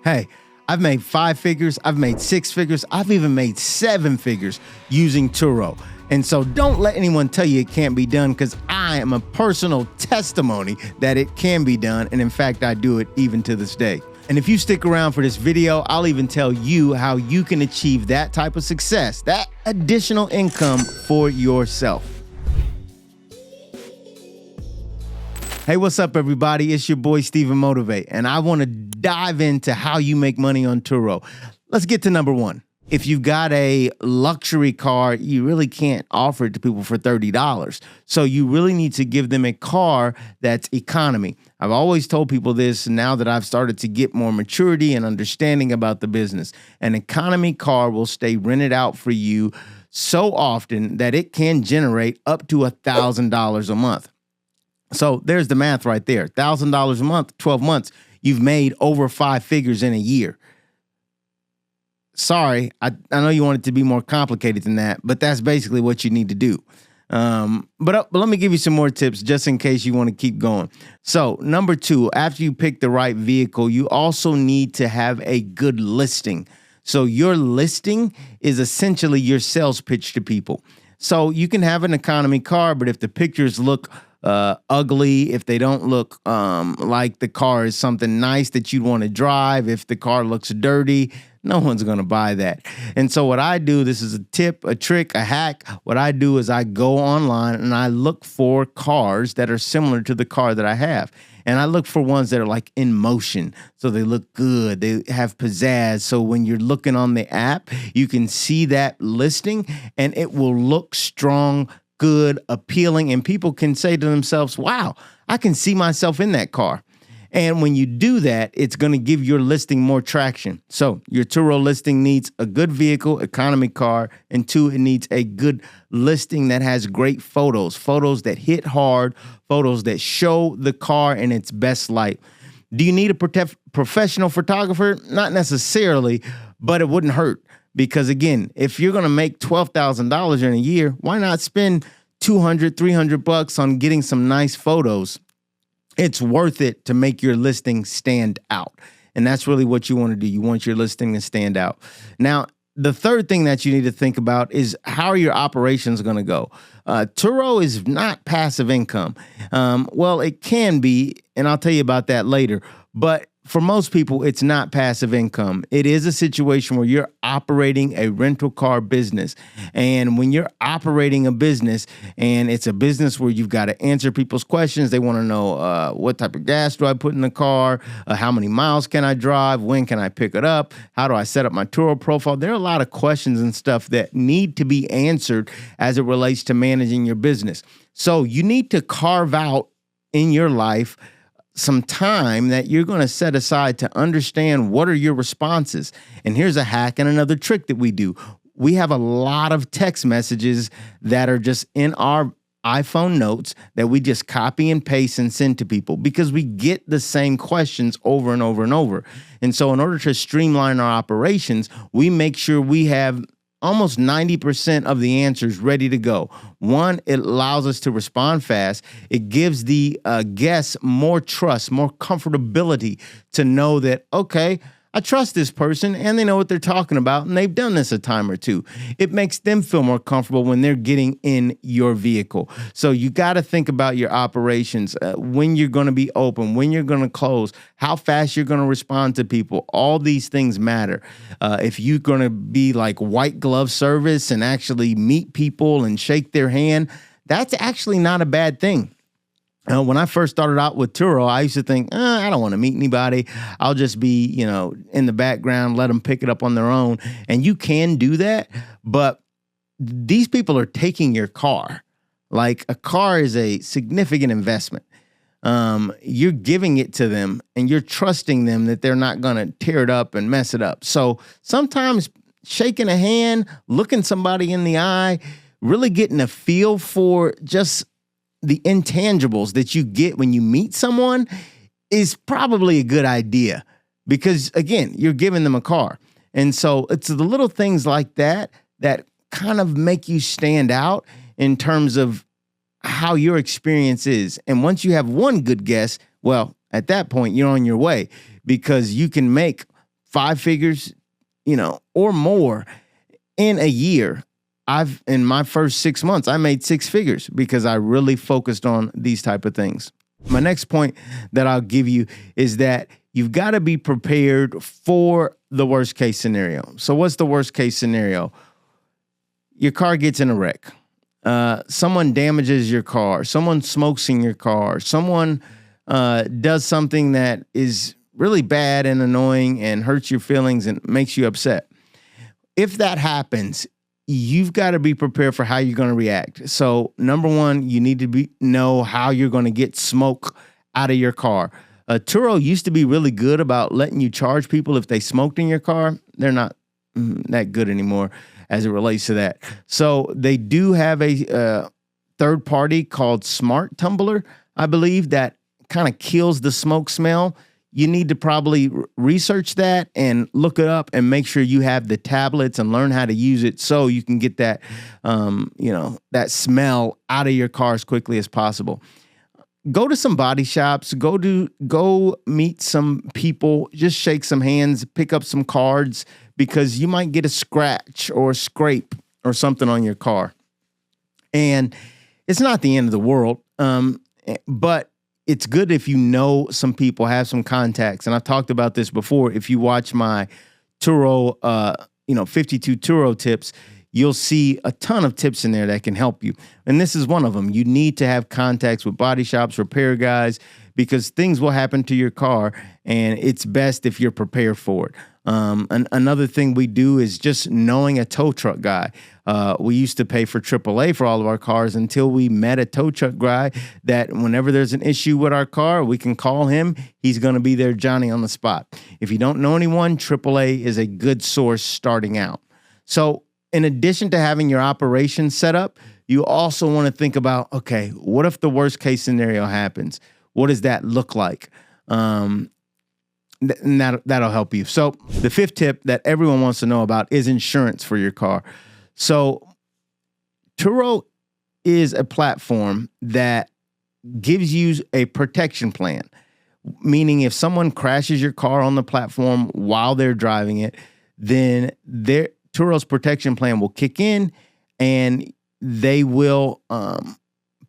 Hey, I've made 5 figures, I've made 6 figures, I've even made 7 figures using Turo. And so don't let anyone tell you it can't be done, because I am a personal testimony that it can be done. And in fact, I do it even to this day. And if you stick around for this video, I'll even tell you how you can achieve that type of success, that additional income for yourself. Hey, what's up, everybody? It's your boy, StephenMotivate, and I want to dive into how you make money on Turo. Let's get to number one. If you've got a luxury car, you really can't offer it to people for $30. So you really need to give them a car that's economy. I've always told people this now that I've started to get more maturity and understanding about the business. An economy car will stay rented out for you so often that it can generate up to $1,000 a month. So there's the math right there. $1,000 a month, 12 months, you've made over 5 figures in a year. Sorry, I know you want it to be more complicated than that, but that's basically what you need to do. But let me give you some more tips just in case you want to keep going. So number 2, after you pick the right vehicle, you also need to have a good listing. So your listing is essentially your sales pitch to people. So you can have an economy car, but if the pictures look ugly, if they don't look like the car is something nice that you'd want to drive, if the car looks dirty, no one's going to buy that. And so what I do, this is a tip, a trick, a hack. What I do is I go online and I look for cars that are similar to the car that I have. And I look for ones that are like in motion. So they look good. They have pizzazz. So when you're looking on the app, you can see that listing and it will look strong, good, appealing, and people can say to themselves, wow, I can see myself in that car. And when you do that, it's going to give your listing more traction. So your Turo listing needs a good vehicle, economy car, and 2, it needs a good listing that has great photos, photos that hit hard, photos that show the car in its best light. Do you need a professional photographer? Not necessarily, but it wouldn't hurt. Because again, if you're going to make $12,000 in a year, why not spend $200, $300 on getting some nice photos? It's worth it to make your listing stand out. And that's really what you want to do. You want your listing to stand out. Now, the third thing that you need to think about is how are your operations going to go? Turo is not passive income. Well, it can be, and I'll tell you about that later. But for most people, it's not passive income. It is a situation where you're operating a rental car business. And when you're operating a business, and it's a business where you've got to answer people's questions, they want to know what type of gas do I put in the car? How many miles can I drive? When can I pick it up? How do I set up my Turo profile? There are a lot of questions and stuff that need to be answered as it relates to managing your business. So you need to carve out in your life some time that you're going to set aside to understand what are your responses. And here's a hack and another trick that we do. We have a lot of text messages that are just in our iPhone notes that we just copy and paste and send to people because we get the same questions over and over and over. And so in order to streamline our operations, we make sure we have almost 90% of the answers ready to go. 1, it allows us to respond fast. It gives the guests more trust, more comfortability to know that, okay, I trust this person and they know what they're talking about and they've done this a time or two. It makes them feel more comfortable when they're getting in your vehicle. So you got to think about your operations, when you're going to be open, when you're going to close, how fast you're going to respond to people. All these things matter. If you're going to be like white glove service and actually meet people and shake their hand, that's actually not a bad thing. When I first started out with Turo, I used to think, I don't want to meet anybody. I'll just be, in the background, let them pick it up on their own. And you can do that, but these people are taking your car. Like a car is a significant investment. You're giving it to them and you're trusting them that they're not going to tear it up and mess it up. So sometimes shaking a hand, looking somebody in the eye, really getting a feel for just the intangibles that you get when you meet someone is probably a good idea because, again, you're giving them a car. And so it's the little things like that that kind of make you stand out in terms of how your experience is. And once you have one good guess, well, at that point, you're on your way because you can make 5 figures, or more in a year. In my first 6 months, I made 6 figures because I really focused on these type of things. My next point that I'll give you is that you've got to be prepared for the worst case scenario. So what's the worst case scenario? Your car gets in a wreck. Someone damages your car. Someone smokes in your car. Someone does something that is really bad and annoying and hurts your feelings and makes you upset. If that happens, you've got to be prepared for how you're going to react. So number one, you need to know how you're going to get smoke out of your car. Turo used to be really good about letting you charge people if they smoked in your car. They're not that good anymore as it relates to that. So they do have a third party called Smart Tumbler, I believe, that kind of kills the smoke smell. You need to probably research that and look it up and make sure you have the tablets and learn how to use it so you can get that, that smell out of your car as quickly as possible. Go to some body shops, go meet some people, just shake some hands, pick up some cards, because you might get a scratch or a scrape or something on your car. And it's not the end of the world, but it's good if you know some people, have some contacts. And I've talked about this before. If you watch my Turo, 52 Turo tips, you'll see a ton of tips in there that can help you. And this is one of them. You need to have contacts with body shops, repair guys, because things will happen to your car, and it's best if you're prepared for it. Another thing we do is just knowing a tow truck guy. We used to pay for AAA for all of our cars until we met a tow truck guy that whenever there's an issue with our car, we can call him. He's going to be there, Johnny, on the spot. If you don't know anyone, AAA is a good source starting out. So in addition to having your operation set up, you also want to think about, okay, what if the worst case scenario happens? What does that look like? And that'll help you. So the fifth tip that everyone wants to know about is insurance for your car. So Turo is a platform that gives you a protection plan, meaning if someone crashes your car on the platform while they're driving it, then Turo's protection plan will kick in and they will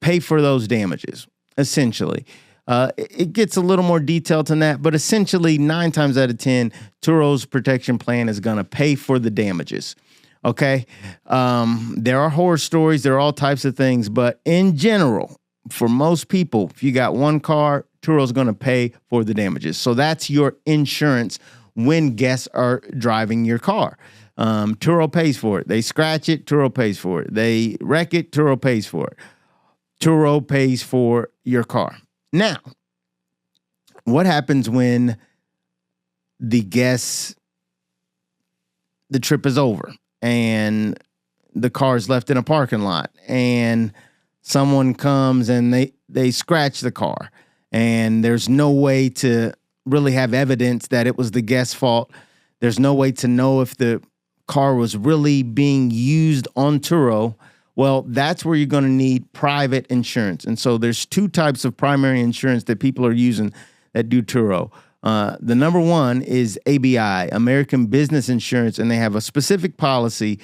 pay for those damages, essentially. It gets a little more detailed than that, but essentially 9 times out of 10, Turo's protection plan is going to pay for the damages. Okay. There are horror stories. There are all types of things, but in general, for most people, if you got one car, Turo's going to pay for the damages. So that's your insurance when guests are driving your car. Turo pays for it. They scratch it, Turo pays for it. They wreck it, Turo pays for it. Turo pays for your car. Now, what happens when the trip is over and the car is left in a parking lot and someone comes and they scratch the car and there's no way to really have evidence that it was the guest's fault? There's no way to know if the car was really being used on Turo. Well, that's where you're going to need private insurance. And so there's 2 types of primary insurance that people are using that do Turo. The number one is ABI, American Business Insurance, and they have a specific policy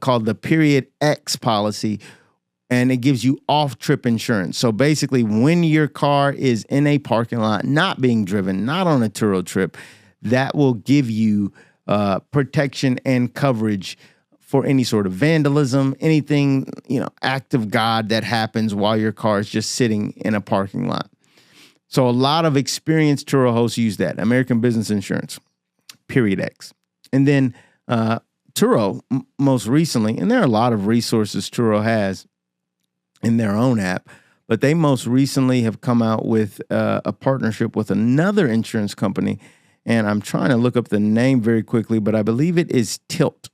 called the Period X policy, and it gives you off-trip insurance. So basically, when your car is in a parking lot, not being driven, not on a Turo trip, that will give you protection and coverage for any sort of vandalism, anything, act of God that happens while your car is just sitting in a parking lot. So a lot of experienced Turo hosts use that, American Business Insurance, Period X. And then Turo, most recently, and there are a lot of resources Turo has in their own app, but they most recently have come out with a partnership with another insurance company. And I'm trying to look up the name very quickly, but I believe it is Tilt.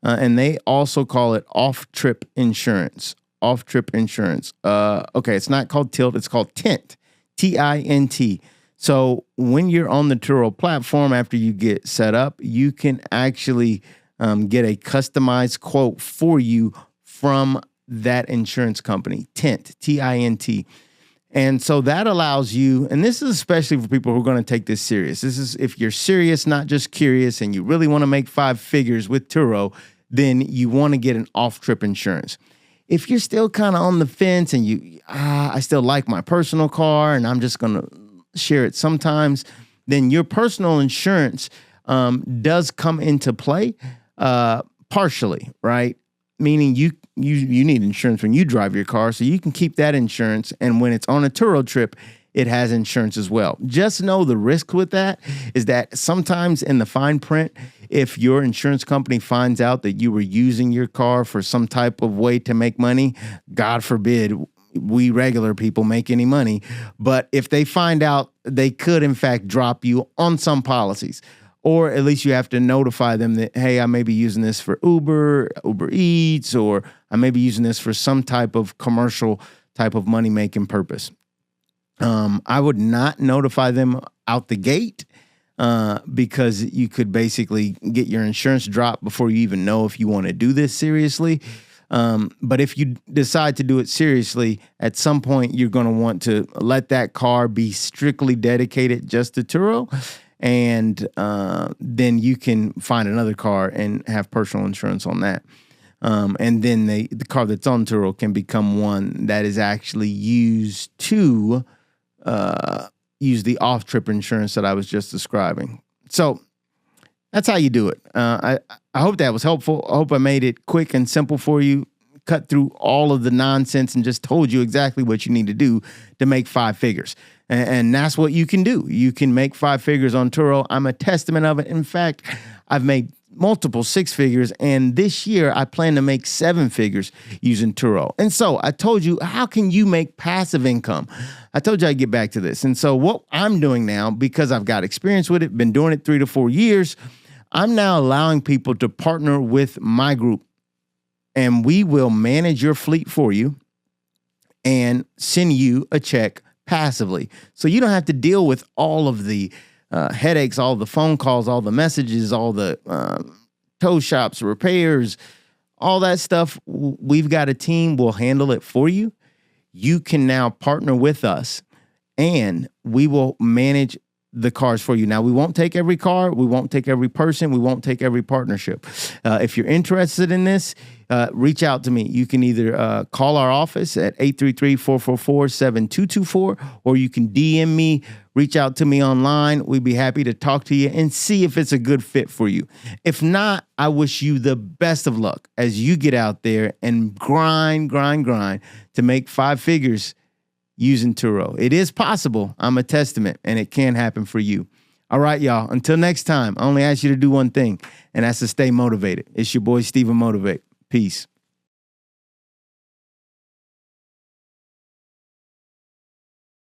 And they also call it off-trip insurance. Off-trip insurance. Okay, it's not called Tilt. It's called Tint. Tint. So when you're on the Turo platform, after you get set up, you can actually get a customized quote for you from that insurance company, Tint, Tint. And so that allows you, and this is especially for people who are going to take this serious. This is if you're serious, not just curious, and you really want to make 5 figures with Turo, then you want to get an off-trip insurance. If you're still kind of on the fence and I still like my personal car and I'm just going to share it sometimes, then your personal insurance does come into play partially, right? Meaning you need insurance when you drive your car, so you can keep that insurance. And when it's on a Turo trip, it has insurance as well. Just know the risk with that is that sometimes in the fine print, if your insurance company finds out that you were using your car for some type of way to make money, God forbid we regular people make any money. But if they find out, they could in fact drop you on some policies. Or at least you have to notify them that, hey, I may be using this for Uber Eats, or I may be using this for some type of commercial type of money-making purpose. I would not notify them out the gate because you could basically get your insurance dropped before you even know if you want to do this seriously. But if you decide to do it seriously, at some point you're going to want to let that car be strictly dedicated just to Turo. And then you can find another car and have personal insurance on that. And then the car that's on Turo can become one that is actually used to use the off-trip insurance that I was just describing. So that's how you do it. I hope that was helpful. I hope I made it quick and simple for you, cut through all of the nonsense and just told you exactly what you need to do to make 5 figures. And that's what you can do. You can make 5 figures on Turo. I'm a testament of it. In fact, I've made multiple 6 figures, and this year I plan to make 7 figures using Turo. And so I told you, how can you make passive income? I told you I'd get back to this. And so what I'm doing now, because I've got experience with it, been doing it 3 to 4 years, I'm now allowing people to partner with my group, and we will manage your fleet for you and send you a check passively. So you don't have to deal with all of the headaches, all the phone calls, all the messages, all the tow shops, repairs, all that stuff. We've got a team. We'll handle it for you. You can now partner with us and we will manage the cars for you. Now, we won't take every car. We won't take every person. We won't take every partnership. If you're interested in this, reach out to me. You can either call our office at 833-444-7224, or you can DM me, reach out to me online. We'd be happy to talk to you and see if it's a good fit for you. If not, I wish you the best of luck as you get out there and grind to make 5 figures using Turo. It is possible. I'm a testament, and it can happen for you. All right, y'all. Until next time, I only ask you to do one thing, and that's to stay motivated. It's your boy, StephenMotivate. Peace.